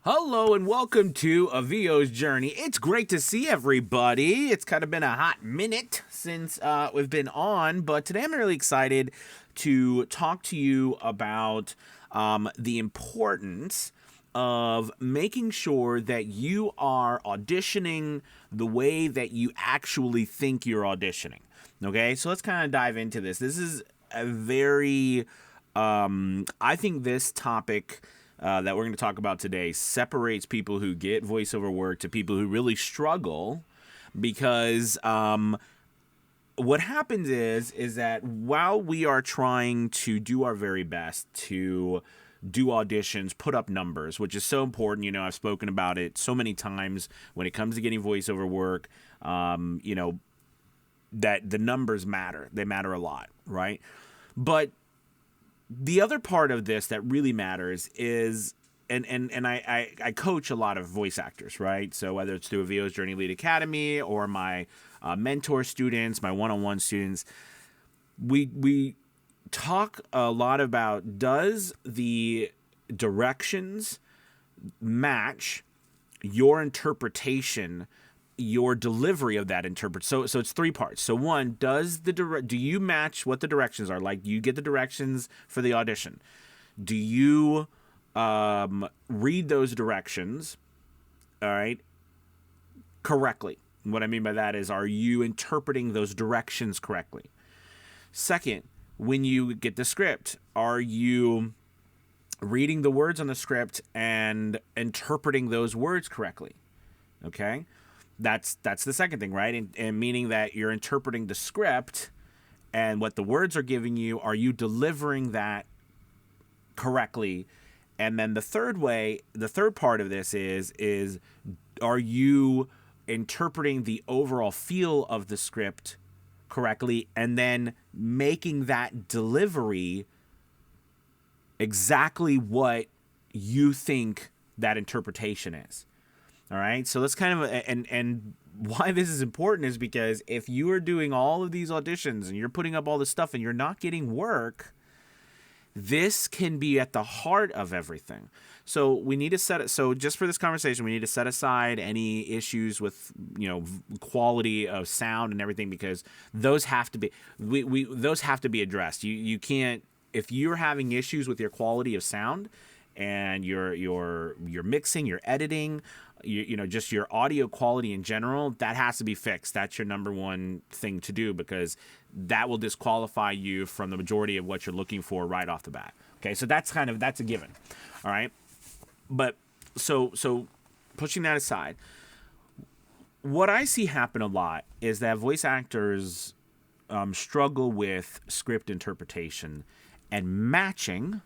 Hello and welcome to A VO's Journey. It's great to see everybody. It's kind of been a hot minute since we've been on, but today I'm really excited to talk to you about the importance of making sure that you are auditioning the way that you actually think you're auditioning. Okay, so let's kind of dive into this. This is a very, I think this topic that we're going to talk about today separates people who get voiceover work to people who really struggle, because what happens is that while we are trying to do our very best to do auditions, put up numbers, which is so important. You know, I've spoken about it so many times when it comes to getting voiceover work, that the numbers matter. They matter a lot, right? But the other part of this that really matters is, and I coach a lot of voice actors, right? So whether it's through a VO's Journey Lead Academy or my mentor students, my one-on-one students, we talk a lot about, does the directions match your interpretation, your delivery of that so it's three parts. So one, do you match what the directions are? Like, you get the directions for the audition. Do you read those directions, all right, correctly? What I mean by that is, are you interpreting those directions correctly? Second, when you get the script, are you reading the words on the script and interpreting those words correctly? Okay? That's the second thing, right? And meaning that you're interpreting the script and what the words are giving you, are you delivering that correctly? And then the third part of this is are you interpreting the overall feel of the script correctly, and then making that delivery exactly what you think that interpretation is. All right, so let's kind of, and why this is important is because if you are doing all of these auditions and you're putting up all this stuff and you're not getting work, this can be at the heart of everything. So we need to so just for this conversation, we need to set aside any issues with, quality of sound and everything, because those have to be, those have to be addressed. You can't, if you're having issues with your quality of sound and your mixing, your editing, just your audio quality in general, that has to be fixed. That's your number one thing to do, because that will disqualify you from the majority of what you're looking for right off the bat. Okay, so that's a given. All right, but so pushing that aside, what I see happen a lot is that voice actors struggle with script interpretation and matching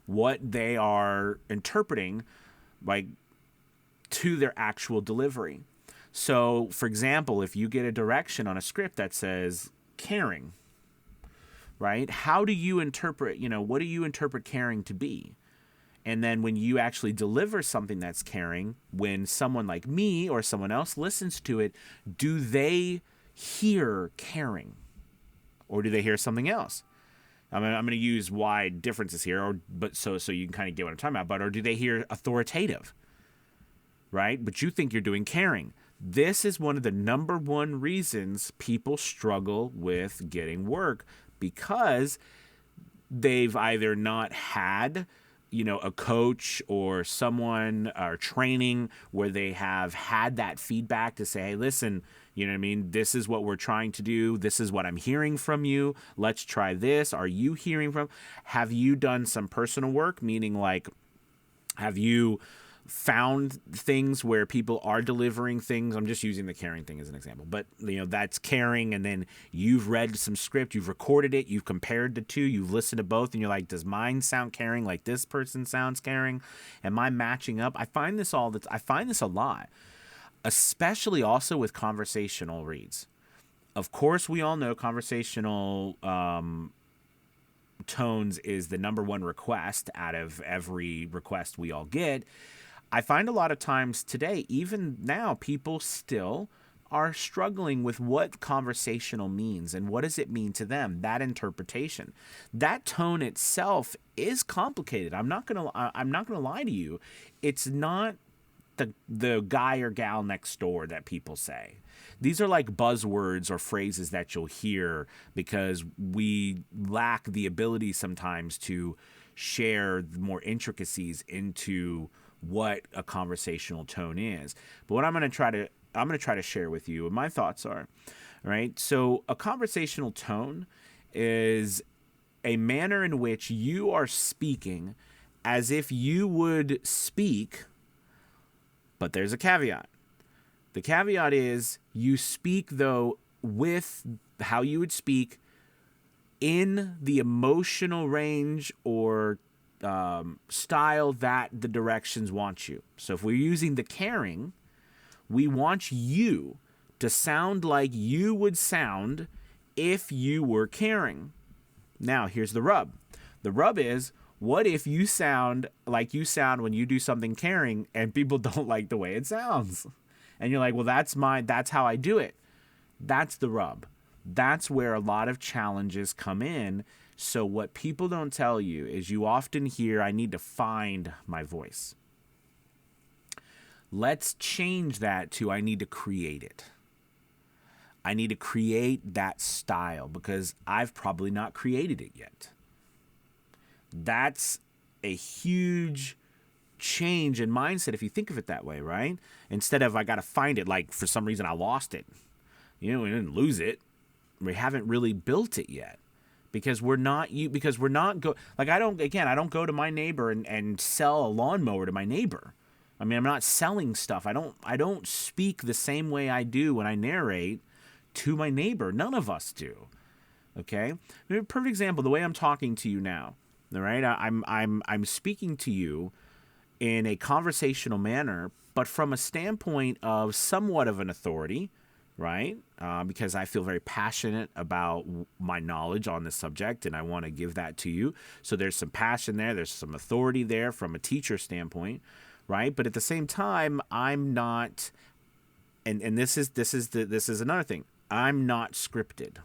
what they are interpreting, like, to their actual delivery. So, for example, if you get a direction on a script that says caring, right? How do you interpret, what do you interpret caring to be? And then when you actually deliver something that's caring, when someone like me or someone else listens to it, do they hear caring? Or do they hear something else? I'm going to use wide differences here, but so you can kind of get what I'm talking about. Or do they hear authoritative? Right? But you think you're doing caring. This is one of the number one reasons people struggle with getting work, because they've either not had, a coach or someone or training where they have had that feedback to say, hey, listen, this is what we're trying to do. This is what I'm hearing from you. Let's try this. Are you hearing from? Have you done some personal work? Meaning, like, have you found things where people are delivering things? I'm just using the caring thing as an example, but that's caring, and then you've read some script, you've recorded it, you've compared the two, you've listened to both, and you're like, does mine sound caring like this person sounds caring? Am I matching up? I find this a lot, especially also with conversational reads. Of course, we all know conversational tones is the number one request out of every request we all get. I find a lot of times today, even now, people still are struggling with what conversational means and what does it mean to them, that interpretation. That tone itself is complicated. I'm not going to lie to you. It's not the guy or gal next door that people say. These are like buzzwords or phrases that you'll hear because we lack the ability sometimes to share more intricacies into what a conversational tone is. But what I'm going to try to share with you what my thoughts are. All right? So a conversational tone is a manner in which you are speaking as if you would speak, but there's a caveat. The caveat is you speak, though, with how you would speak in the emotional range or style that the directions want you. So if we're using the caring, we want you to sound like you would sound if you were caring. Now, here's the rub. The rub is, what if you sound like you sound when you do something caring and people don't like the way it sounds? And you're like, well, that's how I do it. That's the rub. That's where a lot of challenges come in. So what people don't tell you is you often hear, I need to find my voice. Let's change that to I need to create it. I need to create that style because I've probably not created it yet. That's a huge change in mindset if you think of it that way, right? Instead of I got to find it, like for some reason I lost it. We didn't lose it. We haven't really built it yet because I don't go to my neighbor and sell a lawnmower to my neighbor. I mean, I'm not selling stuff. I don't speak the same way I do when I narrate to my neighbor. None of us do. Okay? A perfect example, the way I'm talking to you now. All right? I'm speaking to you in a conversational manner, but from a standpoint of somewhat of an authority, right? Because I feel very passionate about my knowledge on this subject, and I want to give that to you. So there's some passion there. There's some authority there from a teacher standpoint, right? But at the same time, I'm not, and this is another thing. I'm not scripted.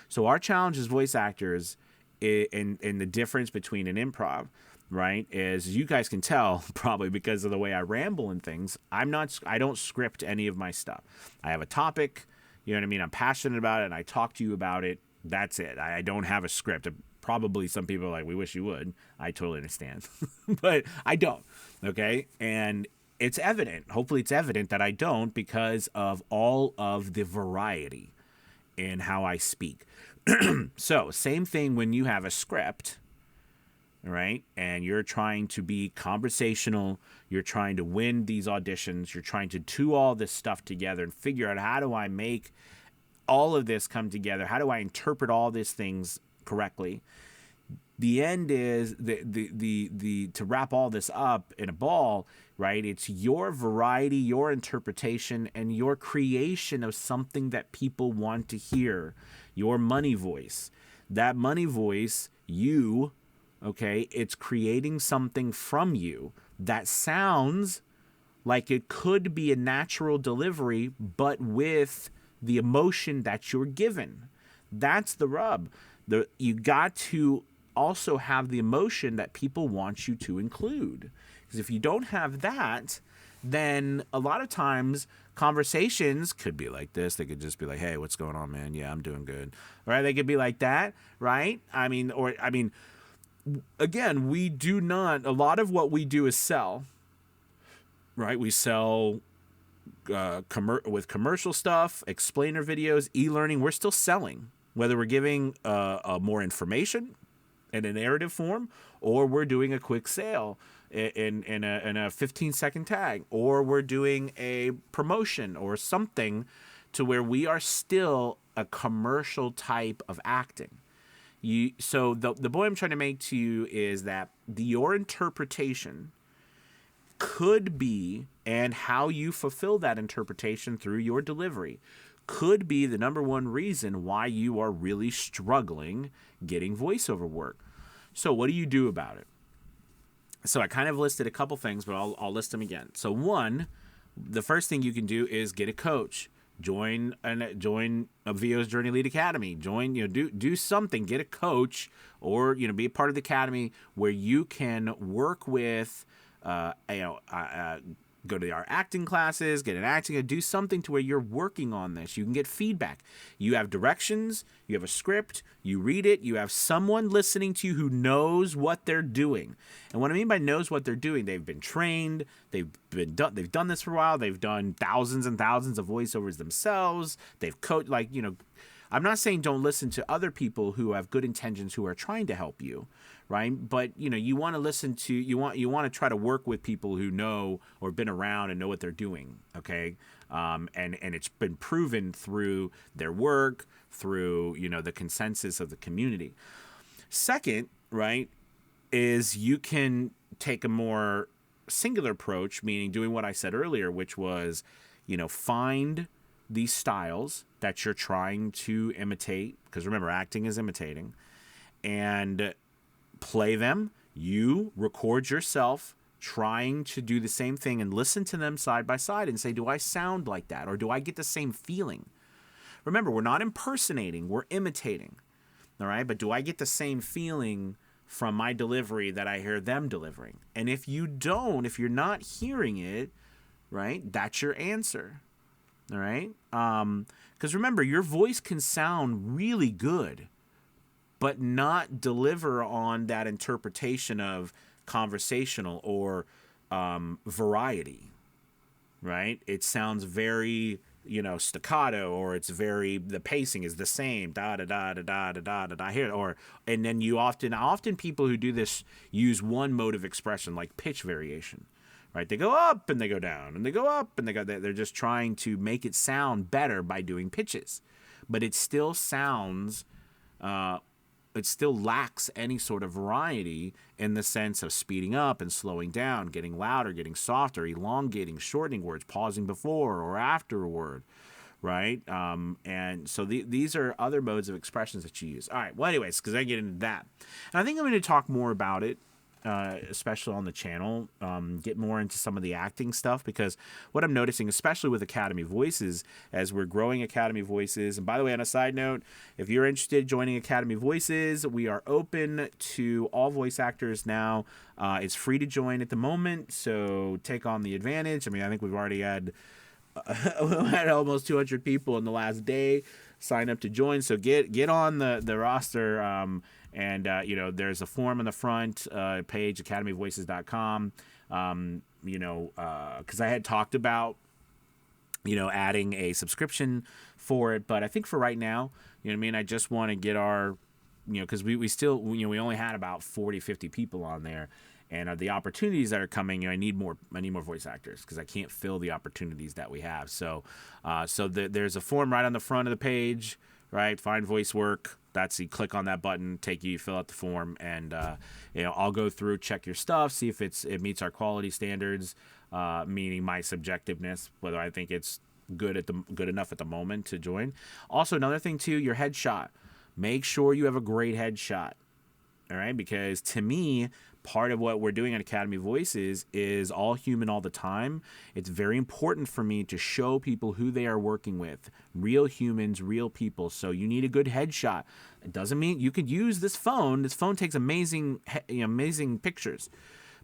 So our challenge as voice actors, in the difference between an improv, right, is you guys can tell probably because of the way I ramble and things. I don't script any of my stuff. I have a topic, you know what I mean? I'm passionate about it and I talk to you about it. That's it. I don't have a script. Probably some people are like, we wish you would. I totally understand. But I don't. Okay. And it's evident. Hopefully it's evident that I don't because of all of the variety in how I speak. So same thing when you have a script, right? And you're trying to be conversational. You're trying to win these auditions. You're trying to do all this stuff together and figure out how do I make all of this come together? How do I interpret all these things correctly? The end is the to wrap all this up in a ball, right? It's your variety, your interpretation, and your creation of something that people want to hear. Your money voice. That money voice, okay, it's creating something from you that sounds like it could be a natural delivery, but with the emotion that you're given. That's the rub. You got to also have the emotion that people want you to include. Because if you don't have that, then a lot of times conversations could be like this. They could just be like, hey, what's going on, man? Yeah, I'm doing good. Right? They could be like that, right? Again, we do not, a lot of what we do is sell, right? We sell with commercial stuff, explainer videos, e-learning. We're still selling, whether we're giving more information in a narrative form, or we're doing a quick sale in a 15-second tag, or we're doing a promotion or something to where we are still a commercial type of acting. So the point I'm trying to make to you is that your interpretation could be, and how you fulfill that interpretation through your delivery, could be the number one reason why you are really struggling getting voiceover work. So what do you do about it? So I kind of listed a couple things, but I'll list them again. So one, the first thing you can do is get a coach. Join a VO's Journey Lead Academy. Join, do something. Get a coach, or be a part of the academy where you can work with, go to our acting classes, get an acting, do something to where you're working on this. You can get feedback. You have directions, you have a script, you read it, you have someone listening to you who knows what they're doing. And what I mean by knows what they're doing, they've been trained, they've done this for a while, they've done thousands and thousands of voiceovers themselves, they've coached, I'm not saying don't listen to other people who have good intentions who are trying to help you, right? But you want to listen to you want to try to work with people who know or been around and know what they're doing, okay? And it's been proven through their work, through the consensus of the community. Second, right, is you can take a more singular approach, meaning doing what I said earlier, which was find these styles that you're trying to imitate, because remember, acting is imitating, and play them. You record yourself trying to do the same thing and listen to them side by side and say, do I sound like that? Or do I get the same feeling? Remember, we're not impersonating, we're imitating. All right. But do I get the same feeling from my delivery that I hear them delivering? And if you don't, if you're not hearing it, right, that's your answer. All right. Because remember, your voice can sound really good, but not deliver on that interpretation of conversational or variety, right? It sounds very, staccato, or it's very, the pacing is the same, da da da da da da da da here, and then you often people who do this use one mode of expression, like pitch variation, right? They go up and they go down, and they go up and they're just trying to make it sound better by doing pitches, but it still sounds, it still lacks any sort of variety in the sense of speeding up and slowing down, getting louder, getting softer, elongating, shortening words, pausing before or after a word, right? And so these are other modes of expressions that you use. All right, well, anyways, because I get into that. And I think I'm going to talk more about it, especially on the channel, get more into some of the acting stuff, because what I'm noticing, especially with Academy Voices, as we're growing Academy Voices, and by the way, on a side note, if you're interested in joining Academy Voices, we are open to all voice actors now. It's free to join at the moment, so take on the advantage. I mean, I think we've already had almost 200 people in the last day sign up to join, so get on the roster. And there's a form on the front page, academyvoices.com. Because I had talked about, adding a subscription for it, but I think for right now, I just want to get our, because we still, we only had about 40, 50 people on there, and the opportunities that are coming, I need more voice actors, because I can't fill the opportunities that we have. So, there's a form right on the front of the page, right? Find voice work. That's, you click on that button, you fill out the form, and I'll go through, check your stuff, see if it meets our quality standards, meaning my subjectiveness, whether I think it's good enough at the moment to join. Also, another thing too, your headshot. Make sure you have a great headshot. All right, because to me, part of what we're doing at Academy Voices is all human all the time. It's very important for me to show people who they are working with. Real humans, real people. So you need a good headshot. It doesn't mean you could use this phone. This phone takes amazing pictures.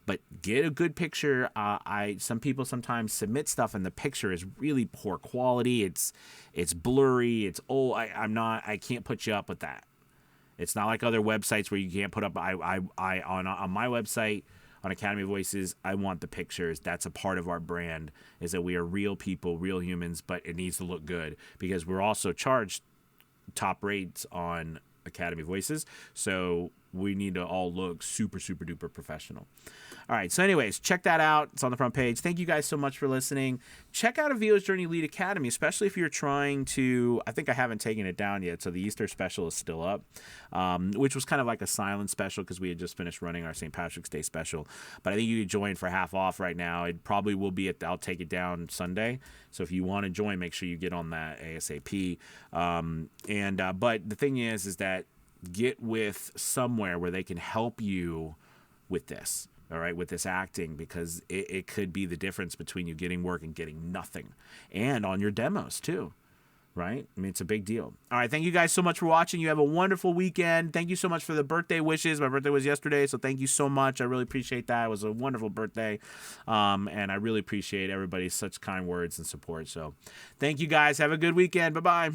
But get a good picture. Some people sometimes submit stuff and the picture is really poor quality. It's blurry. It's old. I can't put you up with that. It's not like other websites where you can't put up. On my website, on Academy Voices, I want the pictures. That's a part of our brand, is that we are real people, real humans, but it needs to look good, because we're also charged top rates on Academy Voices. So we need to all look super, super duper professional. All right. So anyways, check that out. It's on the front page. Thank you guys so much for listening. Check out a VO's Journey Lead Academy, especially if you're trying to, I think I haven't taken it down yet. So the Easter special is still up, which was kind of like a silent special because we had just finished running our St. Patrick's Day special. But I think you can join for half off right now. It probably will be I'll take it down Sunday. So if you want to join, make sure you get on that ASAP. But the thing is that get with somewhere where they can help you with this. all right, with this acting, because it could be the difference between you getting work and getting nothing. And on your demos, too. Right? I mean, it's a big deal. All right. Thank you guys so much for watching. You have a wonderful weekend. Thank you so much for the birthday wishes. My birthday was yesterday, so thank you so much. I really appreciate that. It was a wonderful birthday. And I really appreciate everybody's such kind words and support. So thank you guys. Have a good weekend. Bye-bye.